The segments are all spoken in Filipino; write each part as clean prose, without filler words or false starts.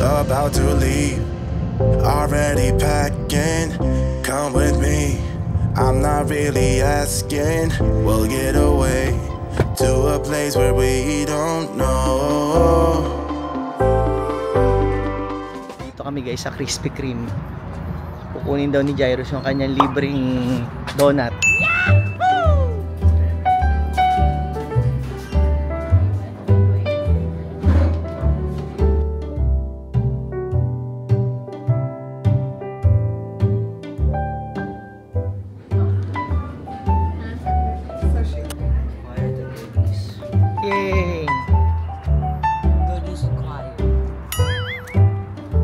about to leave, already packing. Come with me, I'm not really asking. We'll get away to a place where we don't know. Dito kami guys sa Krispy Kreme. Kukunin daw ni Jairus yung kanyang libreng donut. Yay!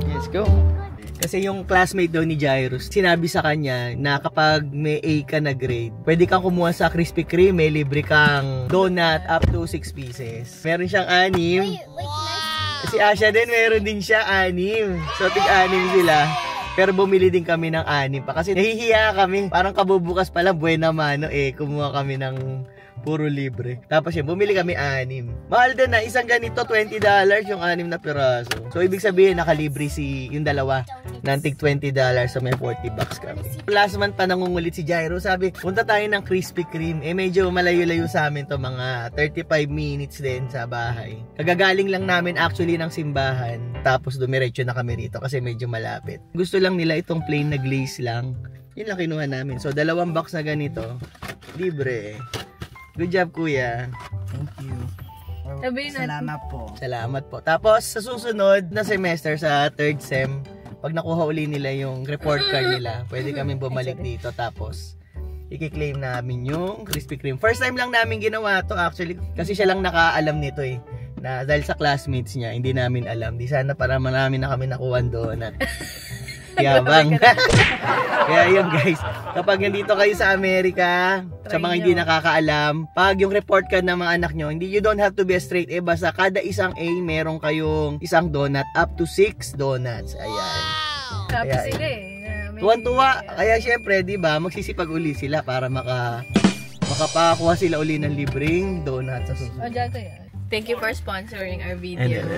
Let's go! Kasi yung classmate daw ni Jairus, sinabi sa kanya na kapag may A ka na grade, pwede kang kumuha sa Krispy Kreme, may libre kang donut up to 6 pieces. Meron siyang 6. Si Asha din, meron din siya 6. So, tig-6 sila. Pero bumili din kami ng 6 pa. Kasi nahihiya kami. Parang kabubukas pala, buena mano kumuha kami ng puro libre. Tapos yun, bumili kami 6. Mahal din na, isang ganito, $20 yung 6 na piraso. So, ibig sabihin, nakalibre yung dalawa ng tig $20. So, may $40 kami. Last month pa nangungulit si Jairo. Sabi, punta tayo ng Krispy Kreme. Medyo malayo-layo sa amin to, mga 35 minutes din sa bahay. Kagagaling lang namin actually ng simbahan. Tapos, dumiretso na kami rito kasi medyo malapit. Gusto lang nila itong plain na glaze lang. Yun lang kinuha namin. So, 2 box na ganito. Libre. Good job, kuya. Thank you. Salamat po. Salamat po. Tapos, sa susunod na semester, sa 3rd sem, pag nakuha uli nila yung report card nila, pwede kami bumalik dito. Tapos, i-claim namin yung Krispy Kreme. First time lang namin ginawa to actually. Kasi siya lang nakaalam nito na dahil sa classmates niya, hindi namin alam. Di sana para marami na kami nakuha doon. Yabang. Kaya yun guys, kapag nandito kayo sa Amerika, sa mga hindi nakakaalam, pag yung report card ng mga anak nyo, you don't have to be a straight A, basta kada isang A, meron kayong isang donut, up to 6 donuts. Ayan. Tapos sila tuwan-tuwa. Kaya syempre, di ba, magsisipag uli sila para makapakuha sila uli ng libreng donut sa susunod. Thank you for sponsoring our video.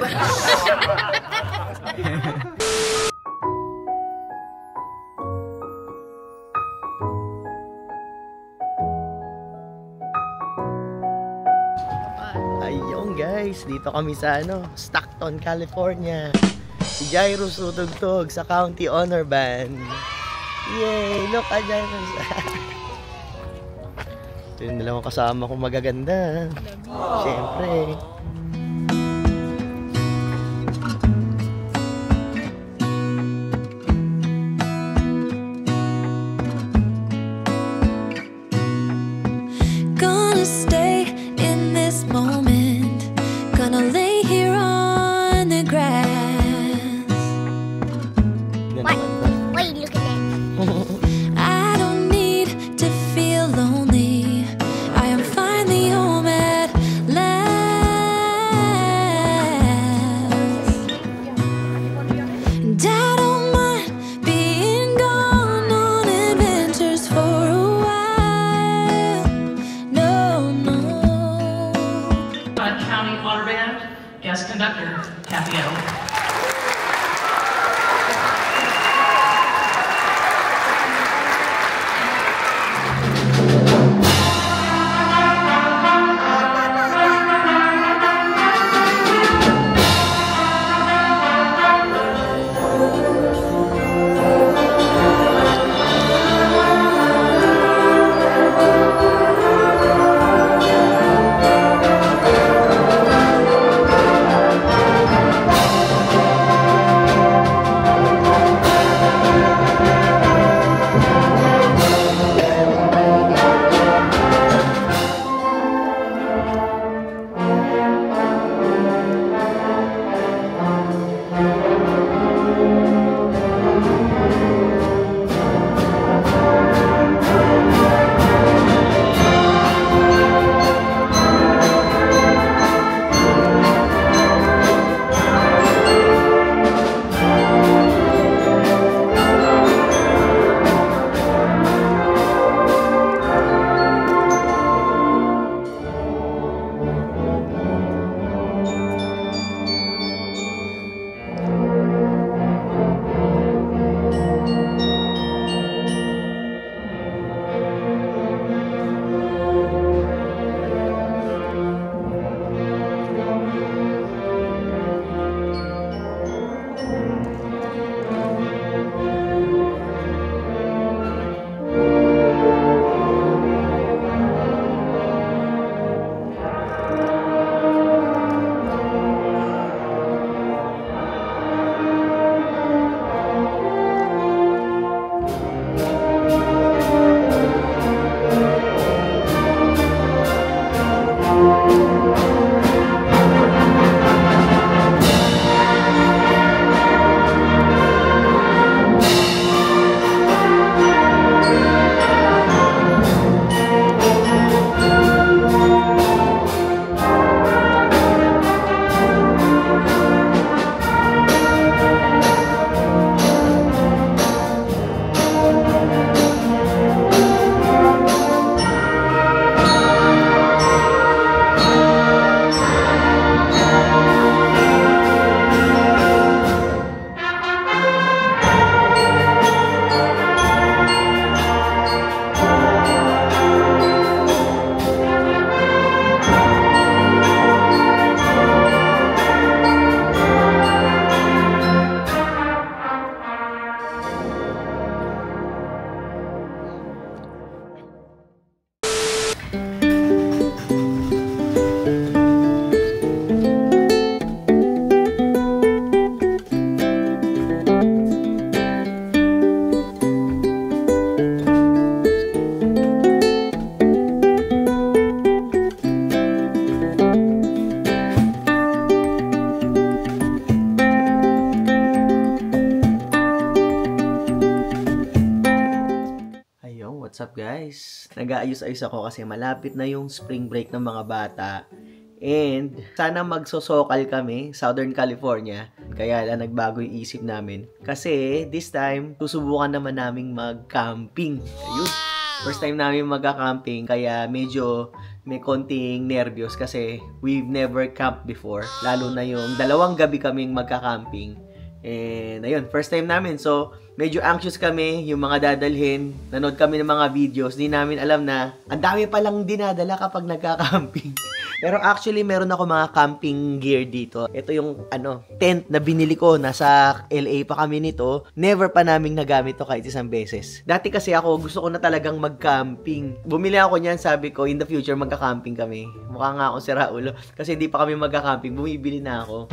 Ayun guys, dito kami sa Stockton, California. Si Jairus tutugtog sa County Honor Band. Yay! Look at Jairus. Ito yung dalawang kasama kong magaganda. Siyempre. Gonna stay in this moment. Gonna lay here on the grass. Why are you looking at me? I don't need to feel lonely. I am finally home at last. And I don't mind being gone on adventures for a while. No, no. County Honor Band, guest conductor, Tapio. What's up guys? Nag-aayos-ayos ako kasi malapit na yung spring break ng mga bata. And sana magsosokal kami, Southern California. Kaya lang nagbago yung isip namin. Kasi this time, susubukan naman naming mag-camping. Ayun. First time namin mag-camping, kaya medyo may konting nervyos kasi we've never camped before. Lalo na yung 2 gabi kaming magka-camping. And ayun, first time namin. So, medyo anxious kami yung mga dadalhin. Nanood kami ng mga videos. Di namin alam na ang dami palang dinadala kapag nagka-camping. Pero actually, meron ako mga camping gear dito. Ito yung tent na binili ko. Nasa LA pa kami nito. Never pa namin nagamit to kahit isang beses. Dati kasi ako, gusto ko na talagang mag-camping. Bumili ako niyan, sabi ko, in the future, magka-camping kami. Mukha nga ako si Raulo. Kasi hindi pa kami magka-camping. Bumibili na ako.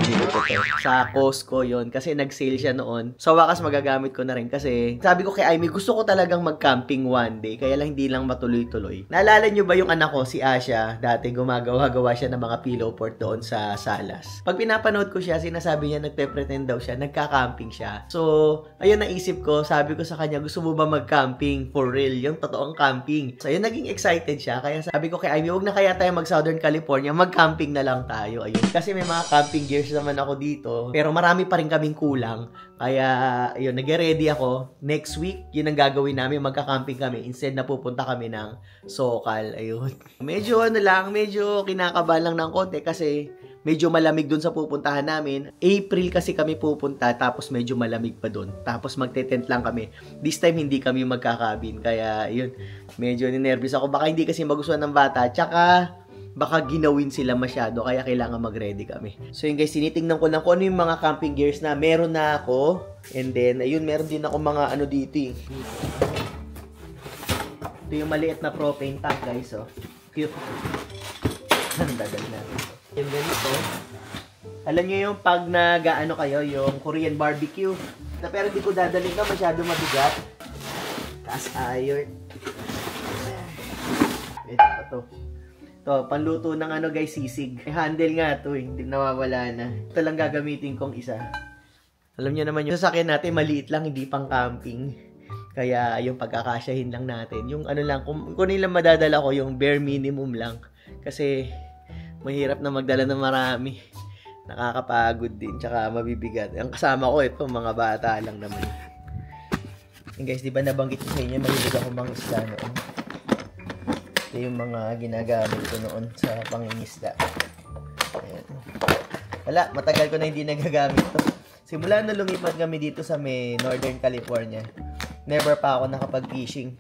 Sa Costco yon kasi nag-sale siya noon. Sa wakas, magagamit ko na rin. Kasi sabi ko kay Amy, gusto ko talagang mag-camping one day. Kaya lang hindi lang matuloy-tuloy. Naalala nyo ba yung anak ko, si Asha? Dati gumagawa siya ng mga pillow fort doon sa salas. Pag pinapanood ko siya, sinasabi niya nagpe-pretend daw siya, nagka-camping siya. So, ayun naisip ko, sabi ko sa kanya, gusto mo ba mag-camping for real? Yung totoong camping. So, ayun, naging excited siya. Kaya sabi ko kay Amy, huwag na kaya tayo mag-Southern California, mag-camping na lang tayo. Ayun. Kasi may mga camping gears naman ako dito. Pero marami pa rin kaming kulang. Kaya, ayun, nag-ready ako. Next week, yun ang gagawin namin, magka-camping kami. Instead na pupunta kami ng Sokal. Ayun. Medyo medyo kinakabahan lang ng konti kasi medyo malamig dun sa pupuntahan namin. April kasi kami pupunta, tapos medyo malamig pa dun. Tapos magte-tent lang kami. This time, hindi kami magkakabin. Kaya, yun, medyo ninervous ako. Baka hindi kasi magustuhan ng bata. Tsaka, baka ginawin sila masyado, kaya kailangan mag-ready kami. So yun guys, tinitingnan ko lang kung ano yung mga camping gears na meron na ako. And then, ayun, meron din ako mga dito eh. Ito yung maliit na propane tank guys, oh. Cute. Dadali natin ito. Yung ganito. Alam nyo yung pag nag-ano kayo, yung Korean barbecue. Na pero di ko dadalhin ka, masyado mabigat. Cast iron. Ito pa to. To, panluto ng guys, sisig. Handle nga to, hindi nawawala na. Ito lang gagamitin kong isa. Alam niyo naman yung sasakyan natin, maliit lang, hindi pang camping. Kaya yung pagkakasyahin lang natin. Yung lang, kung nilang madadala ko, yung bare minimum lang. Kasi mahirap na magdala ng marami. Nakakapagod din, tsaka mabibigat. Ang kasama ko, ito, mga bata lang naman. And guys, di ba nabanggit ko sa inyo, mahilig ako mga isda noon. Ito yung mga ginagamit ko noon sa pangingisda. Ayan. Wala, matagal ko na hindi nagagamit to. Simula na lumipat kami dito sa may Northern California, never pa ako nakapag-fishing.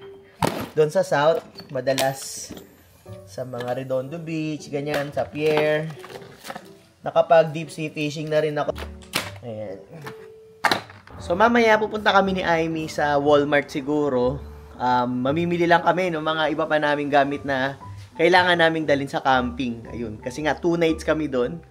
Doon sa South, madalas sa mga Redondo Beach, ganyan, sa pier. Nakapag deep sea fishing na rin ako. Ayan. So mamaya pupunta kami ni Amy sa Walmart siguro. Mamimili lang kami ng mga iba pa naming gamit na kailangan naming dalhin sa camping. Ayun. Kasi nga, 2 nights kami doon.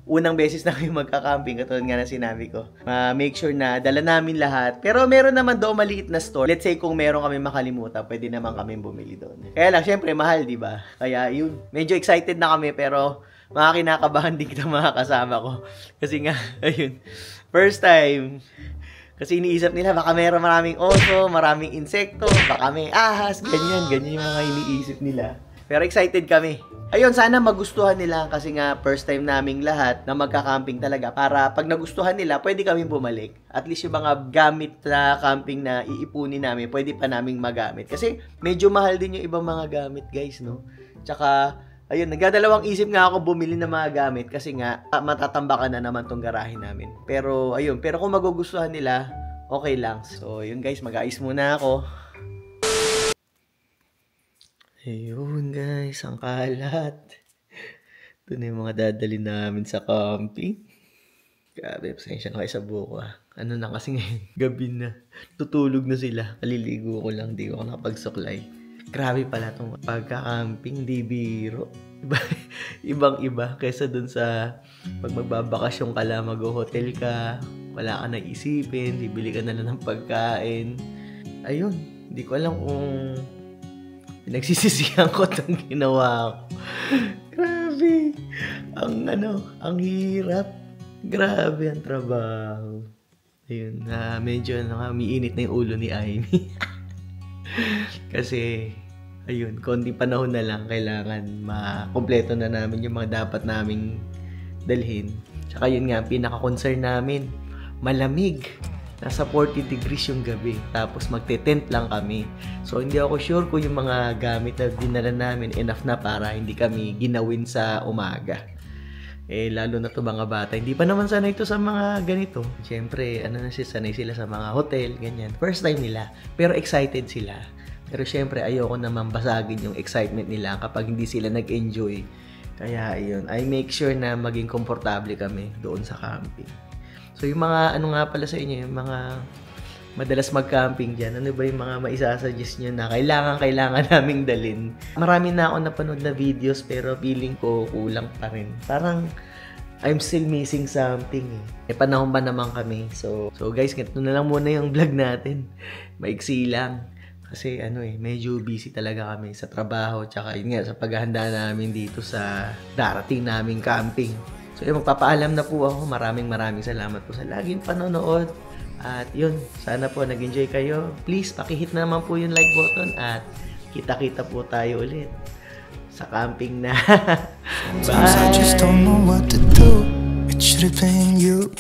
Unang beses na kami magka-camping. Katulad nga na sinabi ko. Make sure na dala namin lahat. Pero meron naman doon maliit na store. Let's say kung meron kami makalimutan, pwede naman kami bumili doon. Kaya lang, syempre, mahal, di ba? Kaya yun. Medyo excited na kami, pero mga kinakabahan din kita mga kasama ko. Kasi nga, ayun. First time. Kasi iniisip nila, baka meron maraming oso, maraming insekto, baka may ahas, ganyan yung mga iniisip nila. Pero excited kami. Ayun, sana magustuhan nila kasi nga first time naming lahat na magka-camping talaga. Para pag nagustuhan nila, pwede kami bumalik. At least yung mga gamit na camping na iipunin namin, pwede pa naming magamit. Kasi medyo mahal din yung ibang mga gamit guys, no? Tsaka, ayun, nagdadalawang isip nga ako bumili ng mga gamit kasi nga matatambakan na naman tong garahe namin. Pero ayun, pero kung magugustuhan nila, okay lang. So yun guys, mag-ayos muna ako. Ayun guys, ang kalat. Ito na yung mga dadali namin sa camping. Grabe, pasensya na kayo sa buko ah. Ano na kasi ngayon, gabi na. Tutulog na sila. Kaliligo ko lang, di ko nakapagsuklay. Grabe pala itong pagka-camping, di biro. Ibang-iba kaysa dun sa pag magbabakasyon ka lang, mag-hotel ka, wala ka nang isipin, bibili ka na lang ng pagkain. Ayun, hindi ko alam kung pinagsisisihan ko itong ginawa ko. Grabe. Ang hirap. Grabe ang trabaho. Ayun, medyo umiinit na yung ulo ni Amy. Kasi, ayun, konti panahon na lang, kailangan makompleto na namin yung mga dapat naming dalhin. Tsaka yun nga, pinaka-concern namin, malamig. Nasa 40 degrees yung gabi. Tapos magte-tent lang kami. So, hindi ako sure kung yung mga gamit na dinala namin enough na para hindi kami ginawin sa umaga. Lalo na to mga bata. Hindi pa naman sanay ito sa mga ganito. Siyempre, sanay sila sa mga hotel, ganyan. First time nila. Pero excited sila. Pero siyempre, ayoko naman basagin yung excitement nila kapag hindi sila nag-enjoy. Kaya, ayun. I make sure na maging komportable kami doon sa camping. So, yung mga, nga pala sa inyo, yung mga madalas mag-camping dyan, ano ba yung mga maisasuggest nyo na kailangan naming dalin? Marami na ako napanood na videos, pero feeling ko kulang pa rin. Parang, I'm still missing something eh. Panahon ba naman kami? So guys, ganito na lang muna yung vlog natin. Maiksi lang. Kasi medyo busy talaga kami sa trabaho, tsaka yun nga, sa paghahanda namin dito sa darating naming camping. So yun, magpapaalam na po ako. Maraming salamat po sa laging panonood. At yun, sana po nag-enjoy kayo. Please, pakihit naman po yung like button at kita-kita po tayo ulit sa camping na. Sometimes I just don't know what to do. It should have been you.